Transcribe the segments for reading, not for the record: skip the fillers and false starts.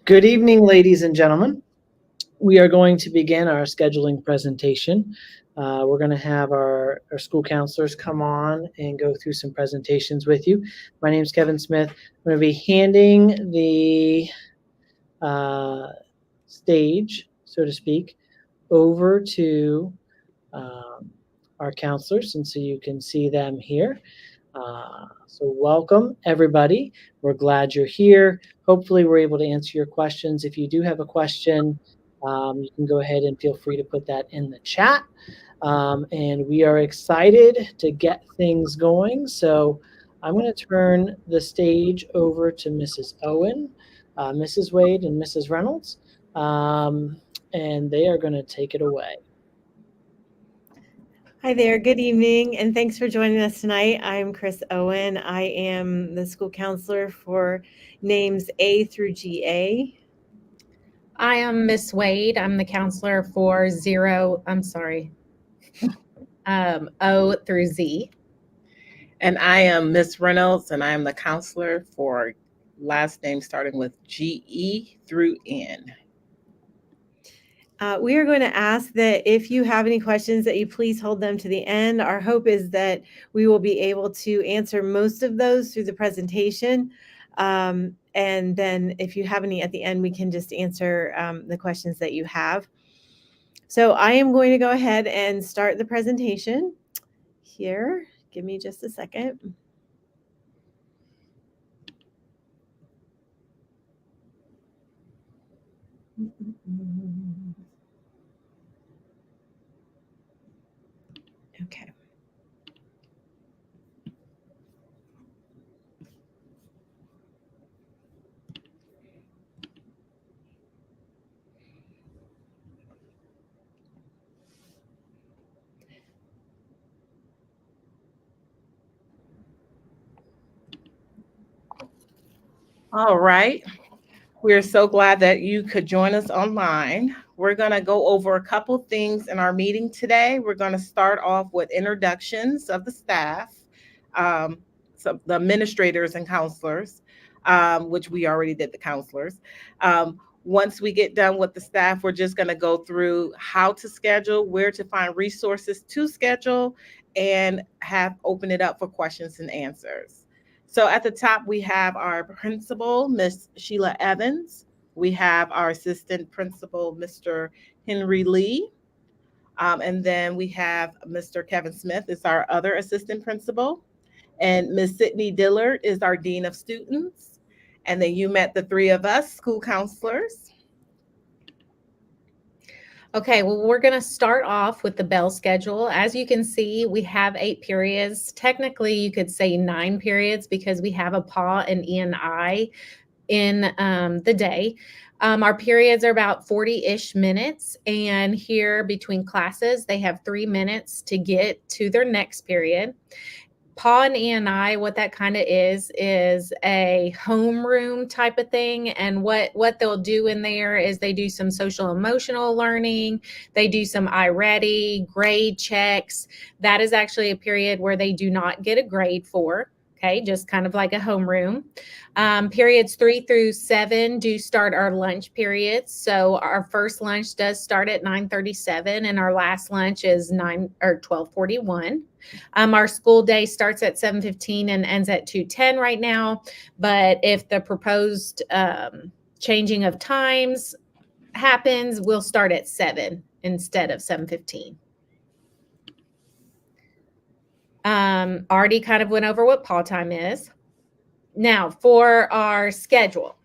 Good evening, ladies and gentlemen. We are going to begin our scheduling presentation. We're going to have our school counselors come on and go through some presentations with you. My name is Kevin Smith. I'm going to be handing the stage, so to speak, over to our counselors, and so you can see them here. So welcome, everybody. We're glad you're here. Hopefully, we're able to answer your questions. If you do have a question, you can go ahead and feel free to put that in the chat. And we are excited to get things going. So I'm going to turn the stage over to Mrs. Owen, Mrs. Wade, and Mrs. Reynolds, and they are going to take it away. Hi there, good evening, and thanks for joining us tonight. I'm Chris Owen. I am the school counselor for names A through GA. I am Miss Wade. I'm the counselor for O through Z. And I am Miss Reynolds, and I am the counselor for last name starting with GE through N. We are going to ask that if you have any questions that you please hold them to the end. Our hope is that we will be able to answer most of those through the presentation. And then if you have any at the end, we can just answer the questions that you have. So I am going to go ahead and start the presentation here. Give me just a second. Okay. All right. We're so glad that you could join us online. We're going to go over a couple things in our meeting today. We're going to start off with introductions of the staff, so the administrators and counselors, which we already did the counselors. Once we get done with the staff, we're just going to go through how to schedule, where to find resources to schedule, and open it up for questions and answers. So at the top, we have our principal, Miss Sheila Evans. We have our assistant principal, Mr. Henry Lee. And then we have Mr. Kevin Smith is our other assistant principal. And Miss Sydney Dillard is our dean of students. And then you met the three of us, school counselors. Okay, well, we're going to start off with the bell schedule. As you can see, we have 8 periods. Technically, you could say 9 periods because we have a PA and E&I in the day. Our periods are about 40-ish minutes, and here between classes, they have 3 minutes to get to their next period. PA and E&I, what that kind of is a homeroom type of thing. And what they'll do in there is they do some social emotional learning. They do some iReady, grade checks. That is actually a period where they do not get a grade for. Okay, just kind of like a homeroom. Periods 3 through 7 do start our lunch periods. So our first lunch does start at 9:37, and our last lunch is 12:41. Our school day starts at 7:15 and ends at 2:10 right now. But if the proposed changing of times happens, we'll start at 7 instead of 7:15. Already kind of went over what PA time is. Now for our schedule.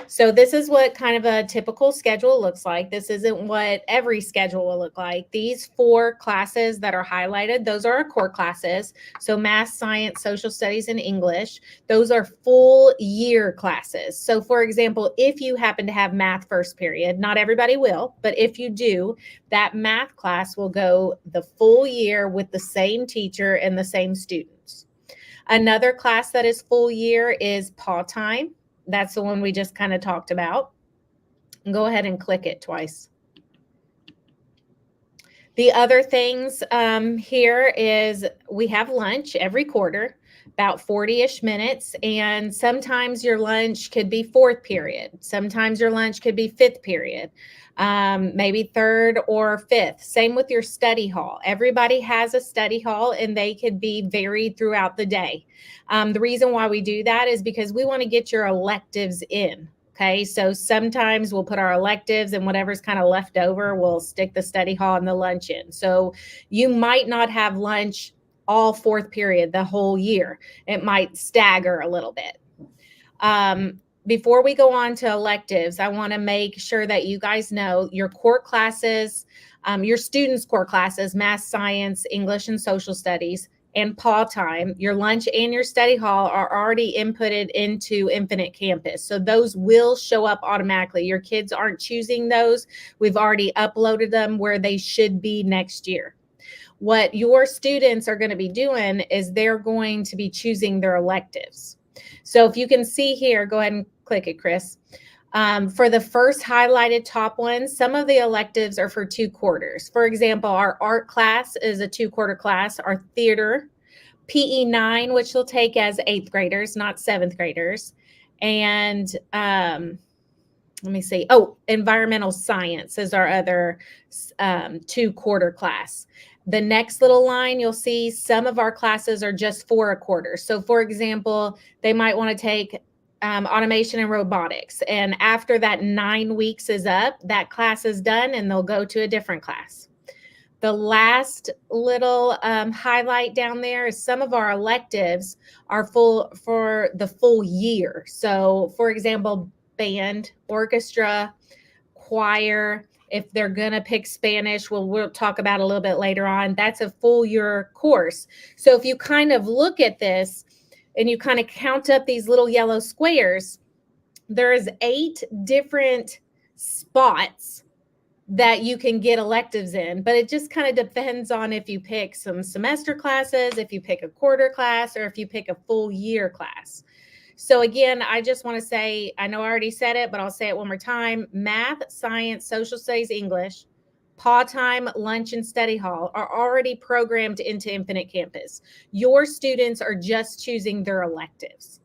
So this is what kind of a typical schedule looks like. This isn't what every schedule will look like. These 4 classes that are highlighted, those are our core classes. So math, science, social studies, and English. Those are full year classes. So for example, if you happen to have math first period, not everybody will, but if you do, that math class will go the full year with the same teacher and the same students. Another class that is full year is PA time. That's the one we just kind of talked about. Go ahead and click it twice. The other things here is we have lunch every quarter. about 40-ish minutes. And sometimes your lunch could be fourth period. Sometimes your lunch could be fifth period, maybe third or fifth. Same with your study hall. Everybody has a study hall and they could be varied throughout the day. The reason why we do that is because we want to get your electives in. Okay, so sometimes we'll put our electives and whatever's kind of left over, we'll stick the study hall and the lunch in. So you might not have lunch all fourth period the whole year. It might stagger a little bit. Before we go on to electives, I want to make sure that you guys know your core classes, your students' core classes, math, science, English, and social studies, and PAW time, your lunch and your study hall are already inputted into Infinite Campus. So those will show up automatically. Your kids aren't choosing those. We've already uploaded them where they should be next year. What your students are going to be doing is they're going to be choosing their electives. So if you can see here, go ahead and click it, Chris. For the first highlighted top ones, some of the electives are for 2 quarters. For example, our art class is a 2-quarter class, our theater, PE 9, which they'll take as 8th graders, not 7th graders. And let me see. Oh, environmental science is our other 2-quarter class. The next little line, you'll see some of our classes are just for a quarter. So for example, they might want to take automation and robotics. And after that 9 weeks is up, that class is done and they'll go to a different class. The last little highlight down there is some of our electives are full for the full year. So for example, band, orchestra, choir. If they're going to pick Spanish, we'll talk about a little bit later on. That's a full year course. So if you kind of look at this and you kind of count up these little yellow squares, there's 8 different spots that you can get electives in, but it just kind of depends on if you pick some semester classes, if you pick a quarter class, or if you pick a full year class. So again, I just want to say, I know I already said it, but I'll say it one more time. Math, science, social studies, English, PAW time, lunch, and study hall are already programmed into Infinite Campus. Your students are just choosing their electives.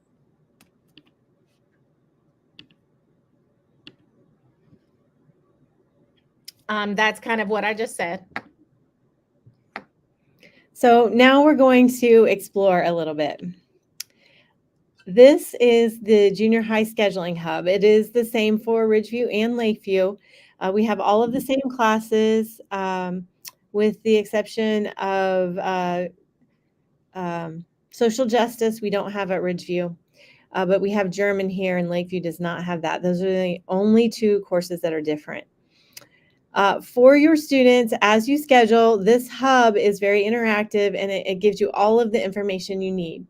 That's kind of what I just said. So now we're going to explore a little bit. This is the Junior High Scheduling Hub. It is the same for Ridgeview and Lakeview. We have all of the same classes with the exception of social justice. We don't have at Ridgeview, but we have German here, and Lakeview does not have that. Those are the only 2 courses that are different. For your students, as you schedule, this hub is very interactive and it gives you all of the information you need.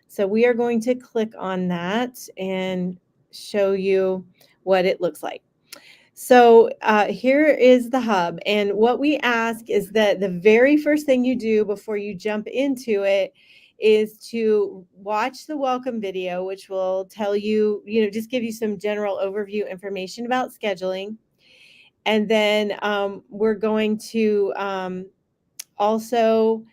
So we are going to click on that and show you what it looks like. So here is the hub. And what we ask is that the very first thing you do before you jump into it is to watch the welcome video, which will tell you, just give you some general overview information about scheduling. And then we're going to also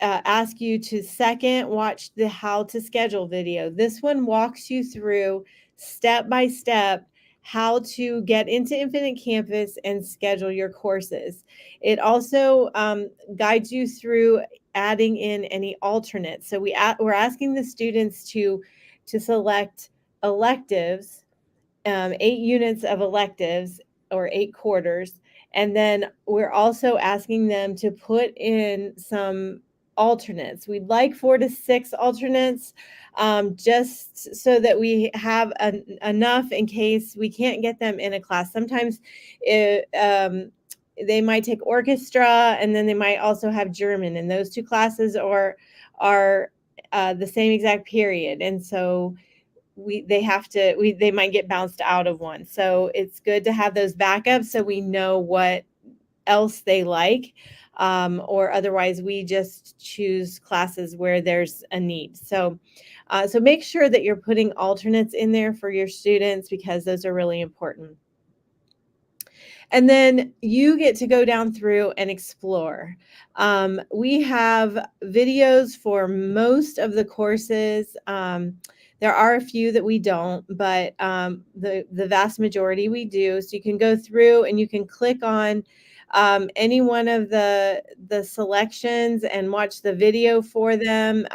ask you to second watch the how to schedule video. This one walks you through step by step how to get into Infinite Campus and schedule your courses. It also guides you through adding in any alternates. So we're asking the students to select electives, 8 units of electives, or 8 quarters. And then we're also asking them to put in some alternates. We'd like 4 to 6 alternates, just so that we have enough in case we can't get them in a class. Sometimes they might take orchestra, and then they might also have German, and those 2 classes are the same exact period. And so they might get bounced out of one. So it's good to have those backups so we know what else they like, or otherwise we just choose classes where there's a need. So make sure that you're putting alternates in there for your students because those are really important. And then you get to go down through and explore. We have videos for most of the courses. There are a few that we don't, but the vast majority we do. So you can go through and you can click on any one of the selections and watch the video for them.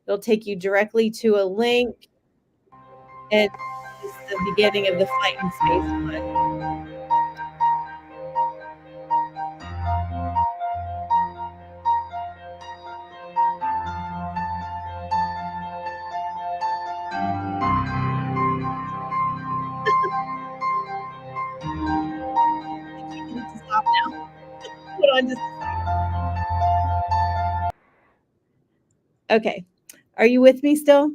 It'll take you directly to a link, and this is the beginning of the flight in space one. You need to stop now. Hold on just a second. Okay. Are you with me still?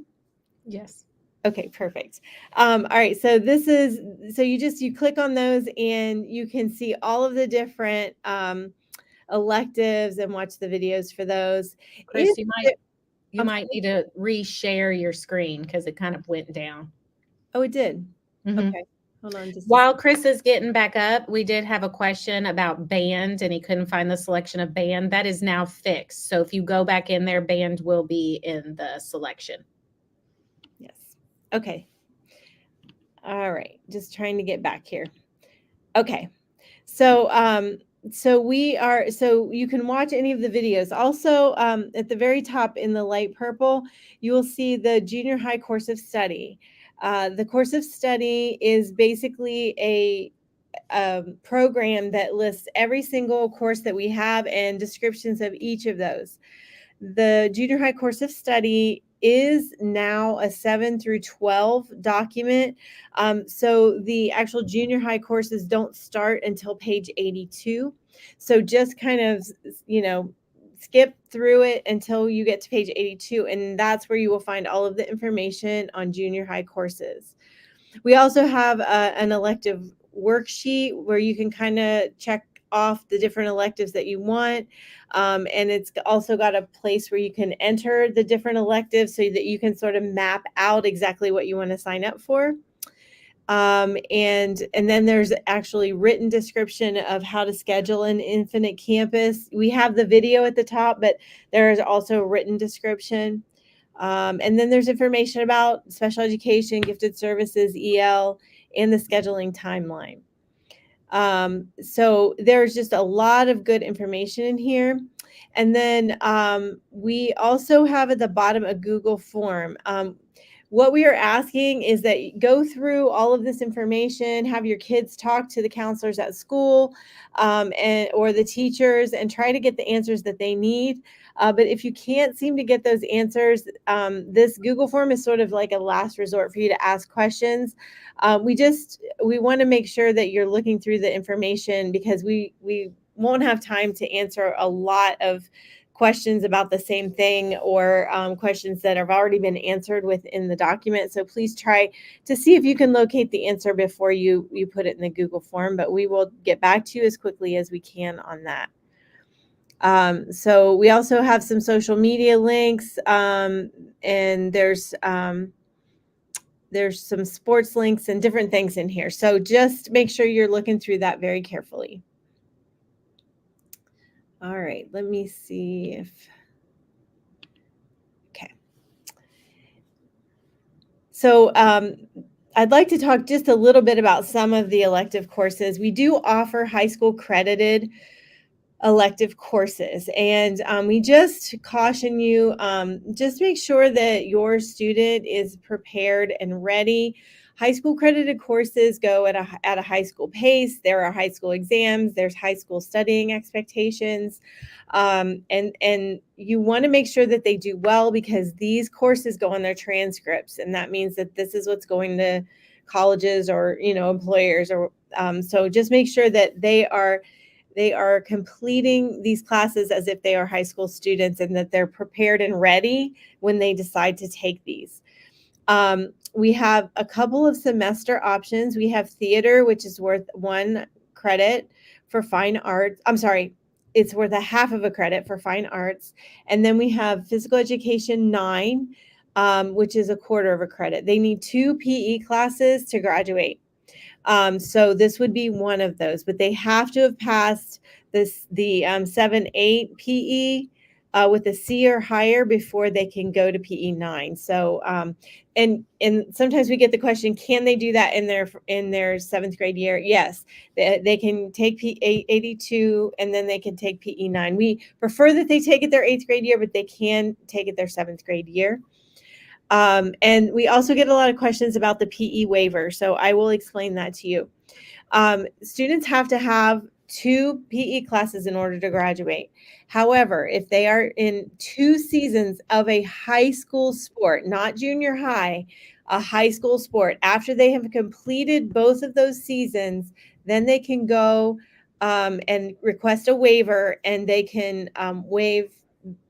Yes. Okay, perfect. All right, so you click on those and you can see all of the different electives and watch the videos for those. Chris, you might need to reshare your screen because it kind of went down. Oh, it did. Mm-hmm. Okay. Hold on just While Chris is getting back up, we did have a question about band and he couldn't find the selection of band. That is now fixed. So if you go back in there, band will be in the selection. Yes. Okay. All right. Just trying to get back here. Okay. So you can watch any of the videos. Also, at the very top in the light purple, you will see the junior high course of study. The course of study is basically a program that lists every single course that we have and descriptions of each of those. The junior high course of study is now a 7 through 12 document. So the actual junior high courses don't start until page 82. So just kind of, skip through it until you get to page 82. And that's where you will find all of the information on junior high courses. We also have an elective worksheet where you can kind of check off the different electives that you want. And it's also got a place where you can enter the different electives so that you can sort of map out exactly what you want to sign up for. And then there's actually written description of how to schedule an Infinite Campus. We have the video at the top, but there is also written description. And then there's information about special education, gifted services, EL, and the scheduling timeline. So there's just a lot of good information in here. And then we also have at the bottom a Google form. What we are asking is that you go through all of this information, have your kids talk to the counselors at school or the teachers and try to get the answers that they need. But if you can't seem to get those answers, this Google form is sort of like a last resort for you to ask questions. We want to make sure that you're looking through the information because we won't have time to answer a lot of questions about the same thing or questions that have already been answered within the document. So please try to see if you can locate the answer before you put it in the Google form, but we will get back to you as quickly as we can on that. So we also have some social media links and there's some sports links and different things in here. So just make sure you're looking through that very carefully. All right, let me see if, okay. So I'd like to talk just a little bit about some of the elective courses. We do offer high school credited elective courses, and we just caution you, just make sure that your student is prepared and ready. High school credited courses go at a high school pace. There are high school exams, there's high school studying expectations, and you want to make sure that they do well because these courses go on their transcripts, and that means that this is what's going to colleges or employers, or so just make sure that they are completing these classes as if they are high school students and that they're prepared and ready when they decide to take these. We have a couple of semester options. We have theater, which is worth 1 credit for fine arts. I'm sorry, it's worth a half of a credit for fine arts. And then we have physical education 9, which is a quarter of a credit. They need 2 PE classes to graduate. So this would be one of those, but they have to have passed the 7-8 PE with a C or higher before they can go to PE 9. So and sometimes we get the question, can they do that in their 7th grade year? Yes, they can take PE 82 and then they can take PE 9. We prefer that they take it their 8th grade year, but they can take it their 7th grade year. And we also get a lot of questions about the PE waiver, so I will explain that to you. Students have to have 2 PE classes in order to graduate. However, if they are in 2 seasons of a high school sport, not junior high, a high school sport, after they have completed both of those seasons, then they can go and request a waiver, and they can waive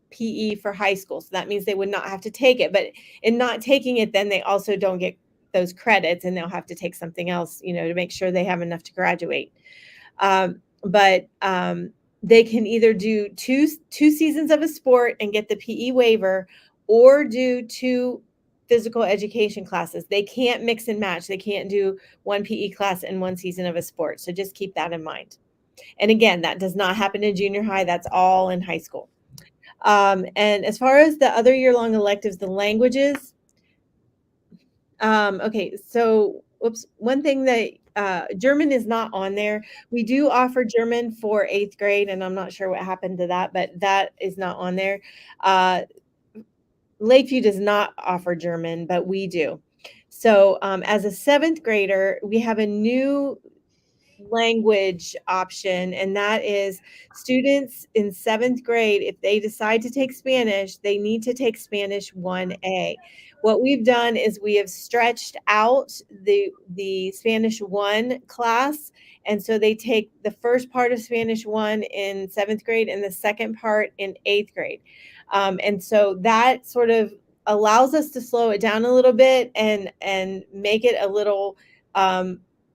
PE for high school. So that means they would not have to take it. But in not taking it, then they also don't get those credits, and they'll have to take something else, to make sure they have enough to graduate. But they can either do two seasons of a sport and get the PE waiver, or do 2 physical education classes. They can't mix and match. They can't do 1 PE class and 1 season of a sport. So just keep that in mind. And again, that does not happen in junior high. That's all in high school. And as far as the other year-long electives, the languages, okay, so one thing that German is not on there. We do offer German for 8th grade, and I'm not sure what happened to that, but that is not on there. Lakeview does not offer German, but we do. So as a 7th grader, we have a new language option, and that is students in 7th grade, if they decide to take Spanish, they need to take Spanish 1A. What we've done is we have stretched out the Spanish 1 class, and so they take the first part of Spanish 1 in 7th grade and the second part in 8th grade. And so that sort of allows us to slow it down a little bit and make it a little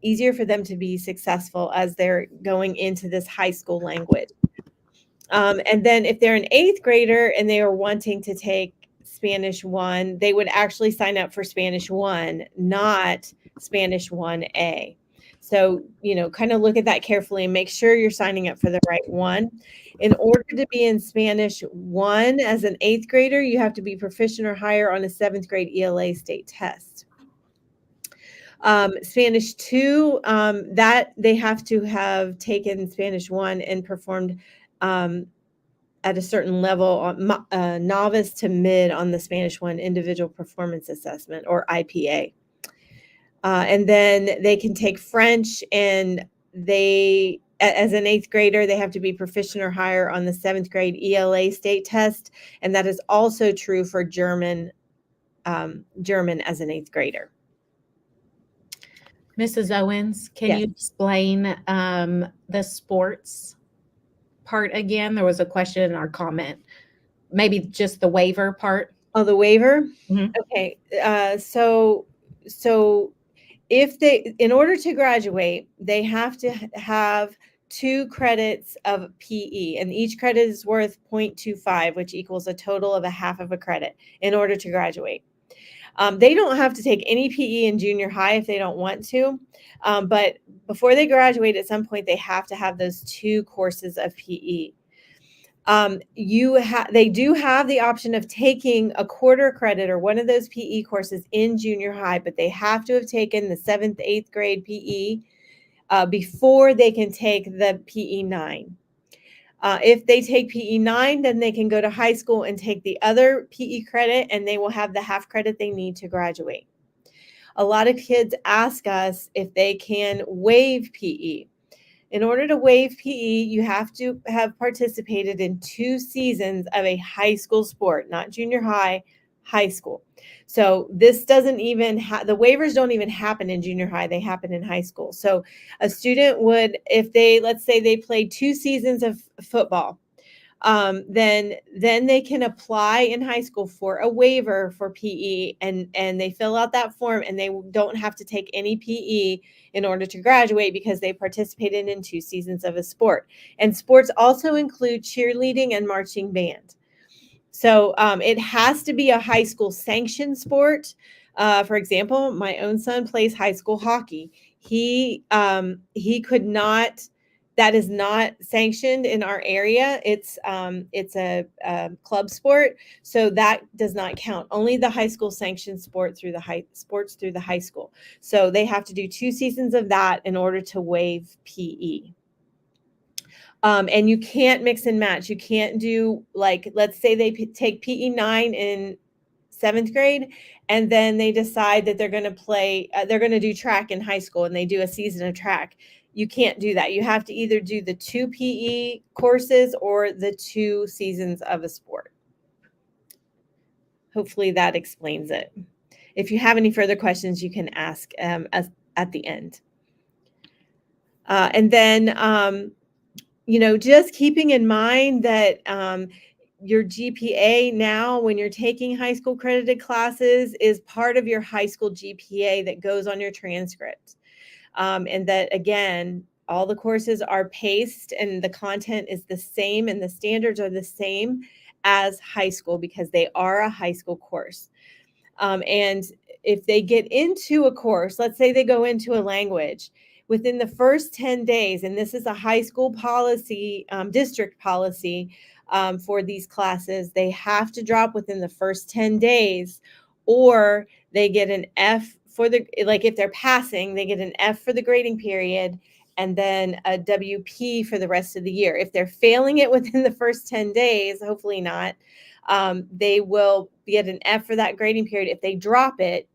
easier for them to be successful as they're going into this high school language. And then if they're an 8th grader and they are wanting to take Spanish 1, they would actually sign up for Spanish 1, not Spanish 1A. So, kind of look at that carefully and make sure you're signing up for the right one. In order to be in Spanish 1 as an 8th grader, you have to be proficient or higher on a 7th grade ELA state test. Spanish 2, that they have to have taken Spanish 1 and performed at a certain level, novice to mid on the Spanish 1 individual performance assessment, or IPA. And then they can take French, and they, as an 8th grader, they have to be proficient or higher on the 7th grade ELA state test. And that is also true for German as an 8th grader. Mrs. Owens, can Yes. you explain the sports part again? There was a question or comment, maybe just the waiver part. Oh, the waiver? Mhm. Okay. So if in order to graduate, they have to have 2 credits of PE, and each credit is worth 0.25, which equals a total of a half of a credit in order to graduate. They don't have to take any PE in junior high if they don't want to, but before they graduate, at some point, they have to have those 2 courses of PE. They do have the option of taking a quarter credit or one of those PE courses in junior high, but they have to have taken the 7th, 8th grade PE before they can take the PE 9. If they take PE 9, then they can go to high school and take the other PE credit, and they will have the half credit they need to graduate. A lot of kids ask us if they can waive PE. In order to waive PE, you have to have participated in 2 seasons of a high school sport, not junior high, high school. So this doesn't even the waivers don't even happen in junior high, they happen in high school. So a student would, if let's say they played 2 seasons of football, then they can apply in high school for a waiver for PE, and they fill out that form, and they don't have to take any PE in order to graduate because they participated in 2 seasons of a sport. And sports also include cheerleading and marching band. So it has to be a high school sanctioned sport. For example, my own son plays high school hockey. he could not. That is not sanctioned in our area. It's a club sport, so that does not count. Only the high school sanctioned sports through the high school. So they have to do 2 seasons of that in order to waive PE. And you can't mix and match. You can't do, like, let's say they take PE 9 in 7th grade, and then they decide that they're going to do track in high school, and they do a season of track. You can't do that. You have to either do the 2 PE courses or the 2 seasons of a sport. Hopefully that explains it. If you have any further questions, you can ask at the end. And then, just keeping in mind that your GPA now, when you're taking high school credited classes, is part of your high school GPA that goes on your transcript. And that, again, all the courses are paced and the content is the same and the standards are the same as high school because they are a high school course. And if they get into a course, let's say they go into a language, within the first 10 days, and this is a high school policy, district policy for these classes, they have to drop within the first 10 days, or they get an F for if they're passing, they get an F for the grading period, and then a WP for the rest of the year. If they're failing it within the first 10 days, hopefully not, they will get an F for that grading period if they drop it,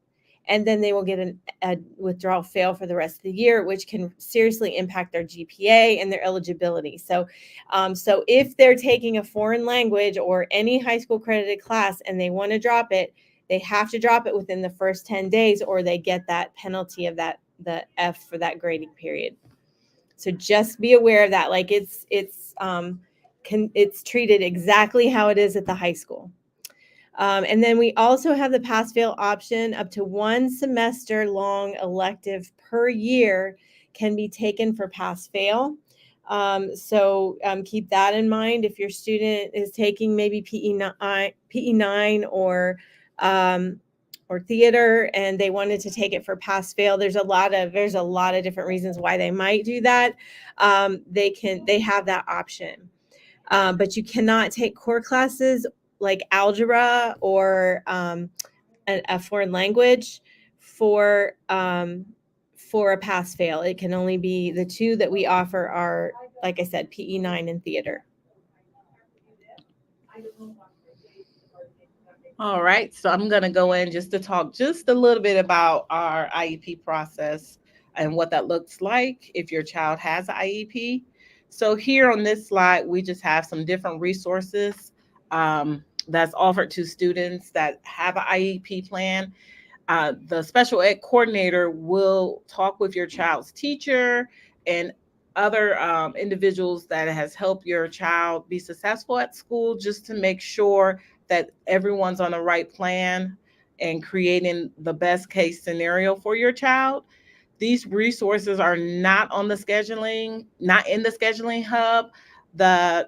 and then they will get a withdrawal fail for the rest of the year, which can seriously impact their GPA and their eligibility. So if they're taking a foreign language or any high school credited class and they want to drop it, they have to drop it within the first 10 days or they get that penalty of the F for that grading period. So just be aware of that. Like it's treated exactly how it is at the high school. And then we also have the pass-fail option. Up to 1 semester long elective per year can be taken for pass-fail. So keep that in mind. If your student is taking maybe PE9 or theater and they wanted to take it for pass-fail, there's a lot of different reasons why they might do that. They have that option. But you cannot take core classes like algebra or a foreign language for a pass-fail. It can only be the 2 that we offer are, like I said, PE9 and theater. All right, so I'm going to go in just to talk just a little bit about our IEP process and what that looks like if your child has an IEP. So here on this slide, we just have some different resources that's offered to students that have an IEP plan. The special ed coordinator will talk with your child's teacher and other individuals that has helped your child be successful at school, just to make sure that everyone's on the right plan and creating the best case scenario for your child. These resources are not in the scheduling hub. The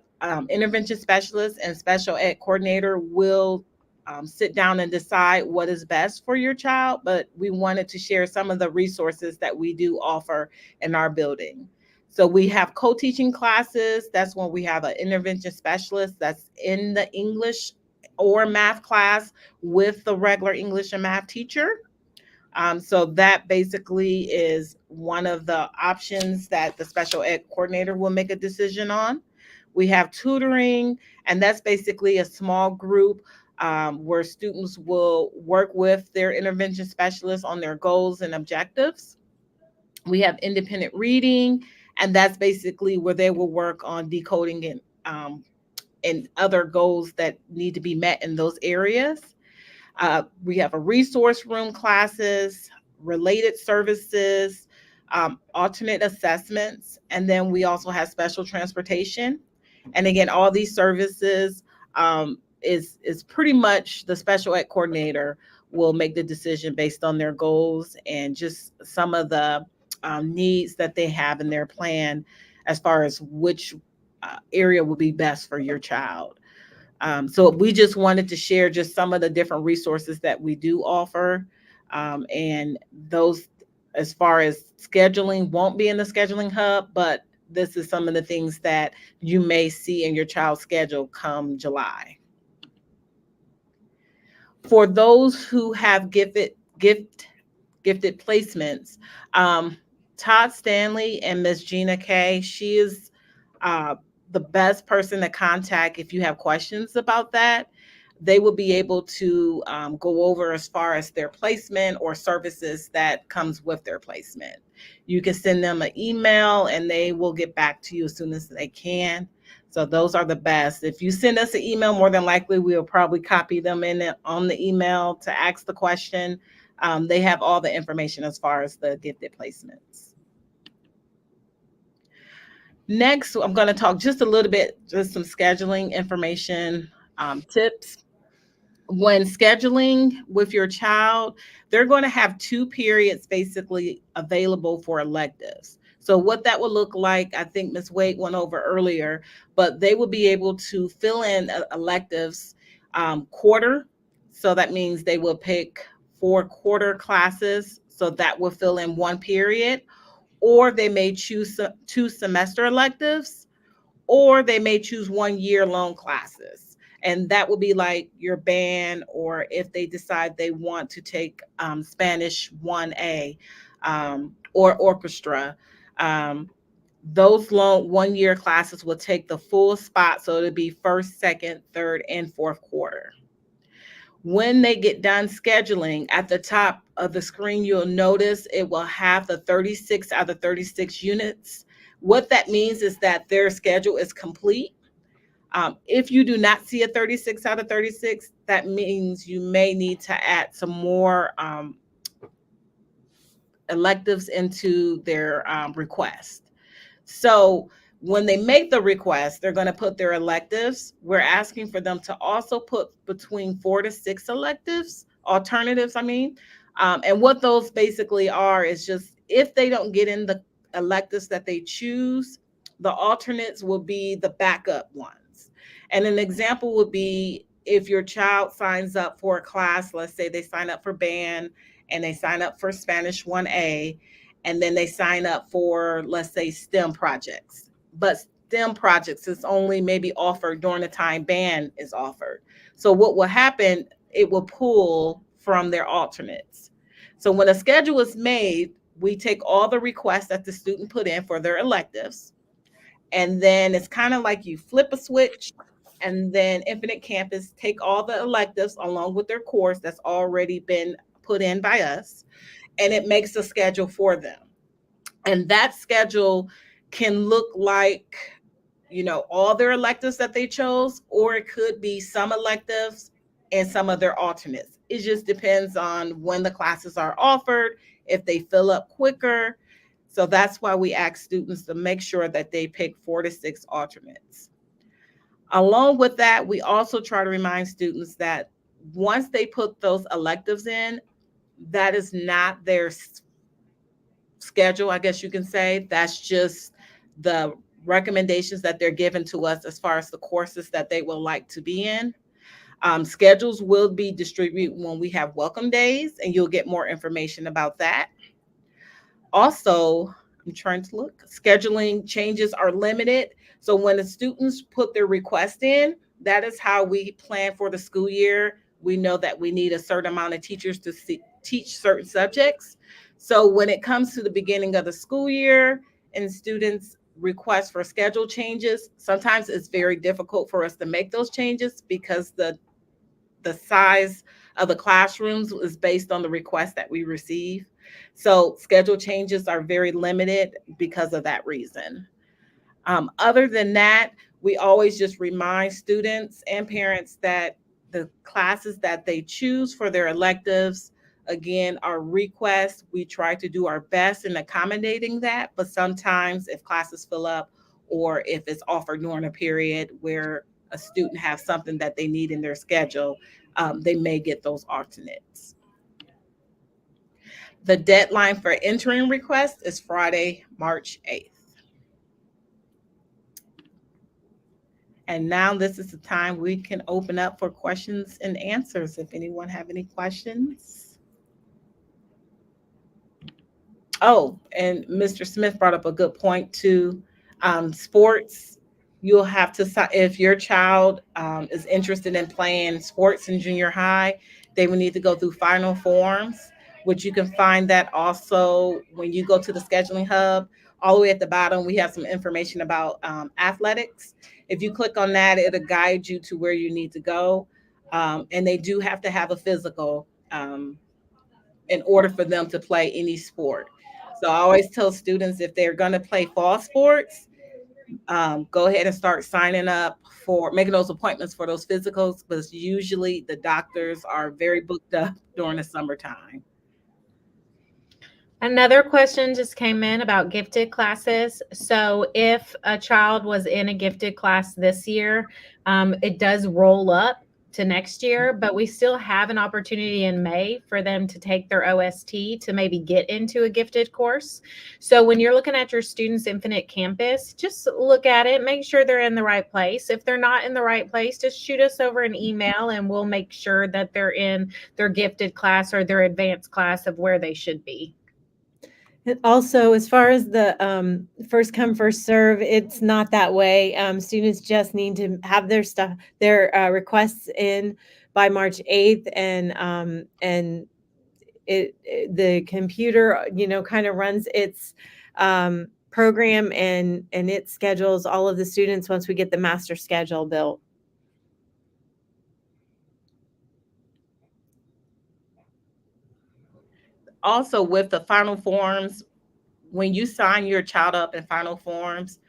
intervention specialist and special ed coordinator will sit down and decide what is best for your child, but we wanted to share some of the resources that we do offer in our building. So we have co-teaching classes. That's when we have an intervention specialist that's in the English or math class with the regular English and math teacher. So that basically is one of the options that the special ed coordinator will make a decision on. We have tutoring, and that's basically a small group where students will work with their intervention specialists on their goals and objectives. We have independent reading, and that's basically where they will work on decoding and other goals that need to be met in those areas. We have a resource room classes, related services, alternate assessments, and then we also have special transportation. And again, all these services is pretty much the special ed coordinator will make the decision based on their goals and just some of the needs that they have in their plan as far as which area will be best for your child. So we just wanted to share just some of the different resources that we do offer. And those as far as scheduling won't be in the scheduling hub, but this is some of the things that you may see in your child's schedule come July. For those who have gifted placements, Todd Stanley and Miss Gina Kay, she is the best person to contact if you have questions about that. They will be able to go over as far as their placement or services that comes with their placement. You can send them an email and they will get back to you as soon as they can. So those are the best. If you send us an email, more than likely we'll probably copy them on the email to ask the question. They have all the information as far as the gifted placements. Next, I'm going to talk just a little bit, just some scheduling information, tips. When scheduling with your child, they're going to have 2 periods basically available for electives. So what that will look like, I think Ms. Wade went over earlier, but they will be able to fill in electives quarter. So that means they will pick 4 quarter classes. So that will fill in 1 period, or they may choose 2 semester electives, or they may choose 1 year long classes. And that will be like your band, or if they decide they want to take Spanish 1A or orchestra. Those long 1 year classes will take the full spot. So it'll be first, second, third, and fourth quarter. When they get done scheduling, at the top of the screen, you'll notice it will have the 36 out of 36 units. What that means is that their schedule is complete. If you do not see a 36 out of 36, that means you may need to add some more electives into their request. So when they make the request, they're going to put their electives. We're asking for them to also put between 4 to 6 alternatives, and what those basically are is just, if they don't get in the electives that they choose, the alternates will be the backup ones. And an example would be if your child signs up for a class, let's say they sign up for band and they sign up for Spanish 1A, and then they sign up for, let's say, STEM projects. But STEM projects is only maybe offered during the time band is offered. So what will happen, it will pull from their alternates. So when a schedule is made, we take all the requests that the student put in for their electives, and then it's kind of like you flip a switch, and then Infinite Campus take all the electives along with their course that's already been put in by us, and it makes a schedule for them. And that schedule can look like, all their electives that they chose, or it could be some electives and some of their alternates. It just depends on when the classes are offered, if they fill up quicker. So that's why we ask students to make sure that they pick 4 to 6 alternates. Along with that, we also try to remind students that once they put those electives in, that is not their schedule, I guess you can say. That's just the recommendations that they're given to us as far as the courses that they would like to be in. Schedules will be distributed when we have welcome days, and you'll get more information about that. Also, I'm trying to look, scheduling changes are limited. So when the students put their request in, that is how we plan for the school year. We know that we need a certain amount of teachers to teach certain subjects. So when it comes to the beginning of the school year and students request for schedule changes, sometimes it's very difficult for us to make those changes because the size of the classrooms is based on the request that we receive. So schedule changes are very limited because of that reason. Other than that, we always just remind students and parents that the classes that they choose for their electives, again, are requests. We try to do our best in accommodating that, but sometimes if classes fill up or if it's offered during a period where a student has something that they need in their schedule, they may get those alternates. The deadline for entering requests is Friday, March 8th. And now this is the time we can open up for questions and answers. If anyone have any questions. Oh, and Mr. Smith brought up a good point too. Sports, you'll have to, if your child is interested in playing sports in junior high, they will need to go through final forms, which you can find that also when you go to the scheduling hub. All the way at the bottom, we have some information about athletics. If you click on that, it'll guide you to where you need to go. And they do have to have a physical in order for them to play any sport. So I always tell students if they're going to play fall sports, go ahead and start signing up for making those appointments for those physicals because usually the doctors are very booked up during the summertime. Another question just came in about gifted classes. So if a child was in a gifted class this year, it does roll up to next year, but we still have an opportunity in May for them to take their OST to maybe get into a gifted course. So when you're looking at your Students Infinite Campus, just look at it, make sure they're in the right place. If they're not in the right place, just shoot us over an email and we'll make sure that they're in their gifted class or their advanced class of where they should be. And also, as far as the first come, first serve, it's not that way. Students just need to have their stuff, their requests in by March 8th, and the computer, kind of runs its program and it schedules all of the students once we get the master schedule built. Also, with the final forms, when you sign your child up in final forms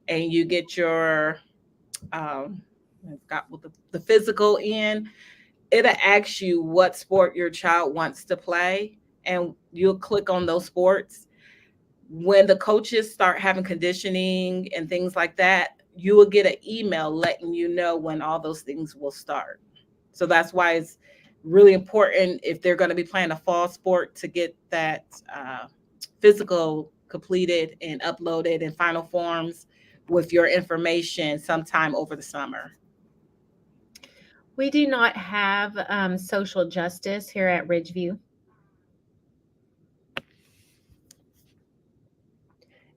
and you get your got the physical in, it'll ask you what sport your child wants to play, and you'll click on those sports. When the coaches start having conditioning and things like that, you will get an email letting you know when all those things will start. So that's why it's really important if they're going to be playing a fall sport to get that physical completed and uploaded in final forms with your information sometime over the summer. We do not have social justice here at Ridgeview.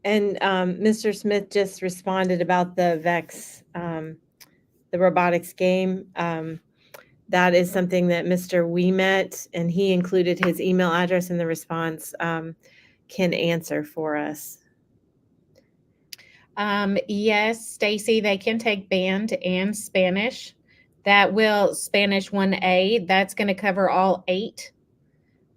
And Mr. Smith just responded about the VEX, the robotics game. That is something that Mr. Weemet, and he included his email address in the response, can answer for us. Yes, Stacy, they can take band and Spanish. That will Spanish 1A. That's going to cover all 8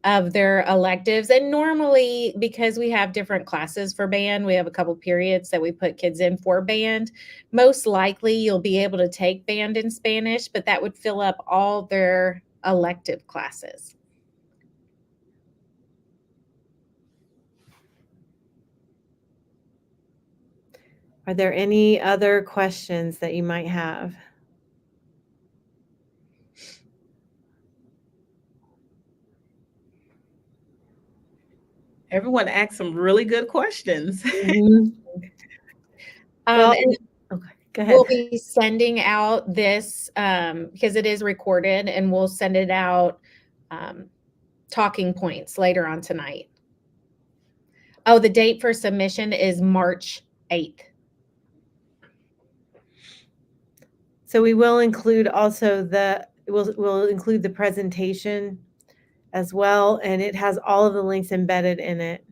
of their electives. And normally, because we have different classes for band, we have a couple periods that we put kids in for band. Most likely you'll be able to take band in Spanish, but that would fill up all their elective classes. Are there any other questions that you might have? Everyone asked some really good questions. Mm-hmm. Well, okay, go ahead. We'll be sending out this because it is recorded, and we'll send it out talking points later on tonight. Oh, the date for submission is March 8th. So we will include also we'll include the presentation as well, and it has all of the links embedded in it.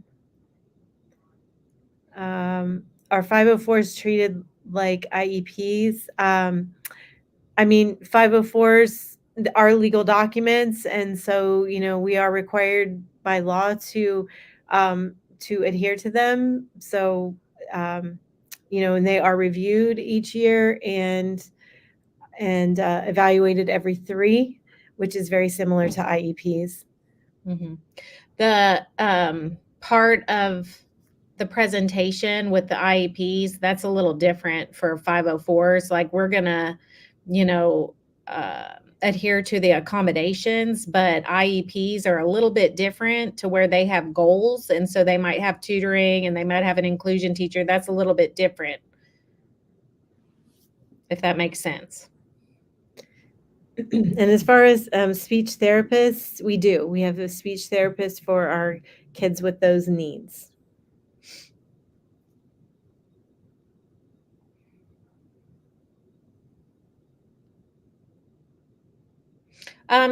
Our 504 is treated like IEPs. I mean, 504s are legal documents, and so we are required by law to adhere to them. So and they are reviewed each year and evaluated every 3, which is very similar to IEPs. Mm-hmm. The part of the presentation with the IEPs, that's a little different for 504s. Like we're going to, adhere to the accommodations, but IEPs are a little bit different to where they have goals. And so they might have tutoring and they might have an inclusion teacher. That's a little bit different, if that makes sense. And as far as speech therapists, we have a speech therapist for our kids with those needs.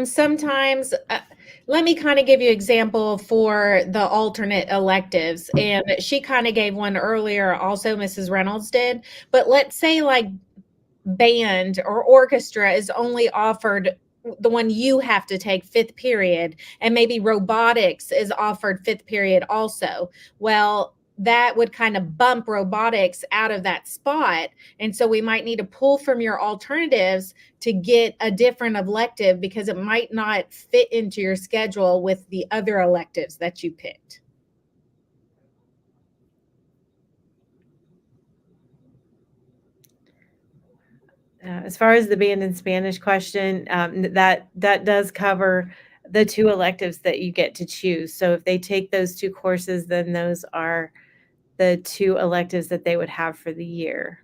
Sometimes, let me kind of give you an example for the alternate electives. And she kind of gave one earlier, also Mrs. Reynolds did. But let's say like band or orchestra is only offered the one you have to take fifth period, and maybe robotics is offered fifth period also. Well, that would kind of bump robotics out of that spot. And so we might need to pull from your alternatives to get a different elective because it might not fit into your schedule with the other electives that you picked. As far as the band and Spanish question, that does cover the 2 electives that you get to choose. So if they take those 2 courses, then those are the 2 electives that they would have for the year.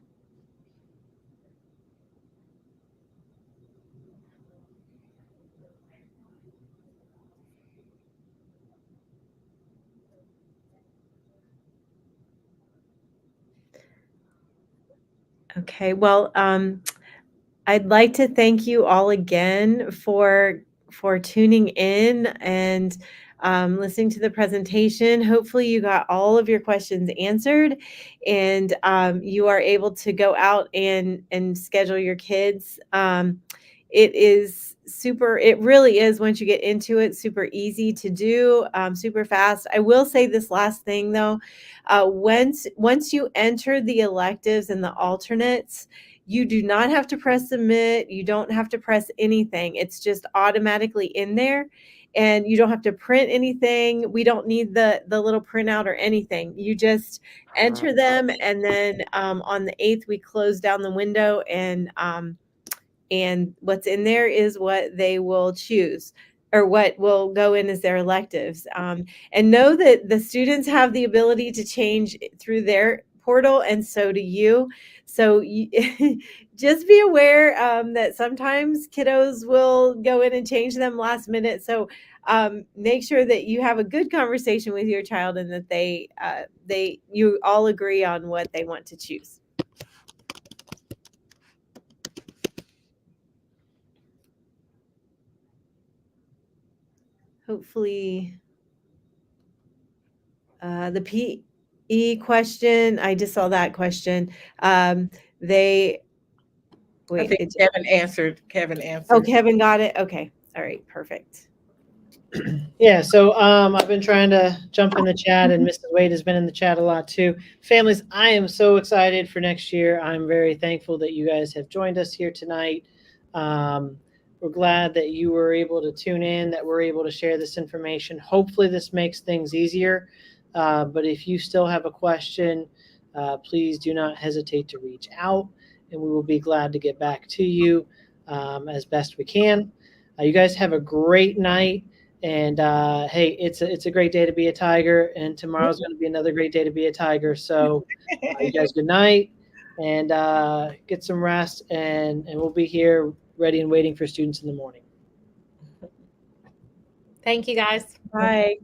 Okay, well, I'd like to thank you all again for tuning in and listening to the presentation. Hopefully you got all of your questions answered, and you are able to go out and schedule your kids. It is it really is, once you get into it, super easy to do, super fast. I will say this last thing though, once you enter the electives and the alternates, you do not have to press submit. You don't have to press anything. It's just automatically in there, and you don't have to print anything. We don't need the little printout or anything. You just enter them, and then on the 8th we close down the window, and what's in there is what they will choose, or what will go in as their electives. And know that the students have the ability to change through their portal, and so do you. So just be aware that sometimes kiddos will go in and change them last minute. So make sure that you have a good conversation with your child, and that you all agree on what they want to choose. Hopefully, the PE question, I just saw that question. Wait. I think Kevin answered. Oh, Kevin got it. Okay. All right. Perfect. Yeah, so I've been trying to jump in the chat, and Mrs. Wade has been in the chat a lot too. Families, I am so excited for next year. I'm very thankful that you guys have joined us here tonight. We're glad that you were able to tune in, that we're able to share this information. Hopefully this makes things easier. But if you still have a question, please do not hesitate to reach out, and we will be glad to get back to you as best we can. You guys have a great night. And hey, it's a great day to be a Tiger, and tomorrow's going to be another great day to be a Tiger. So you guys, good night, and get some rest, and we'll be here ready and waiting for students in the morning. Thank you, guys. Bye.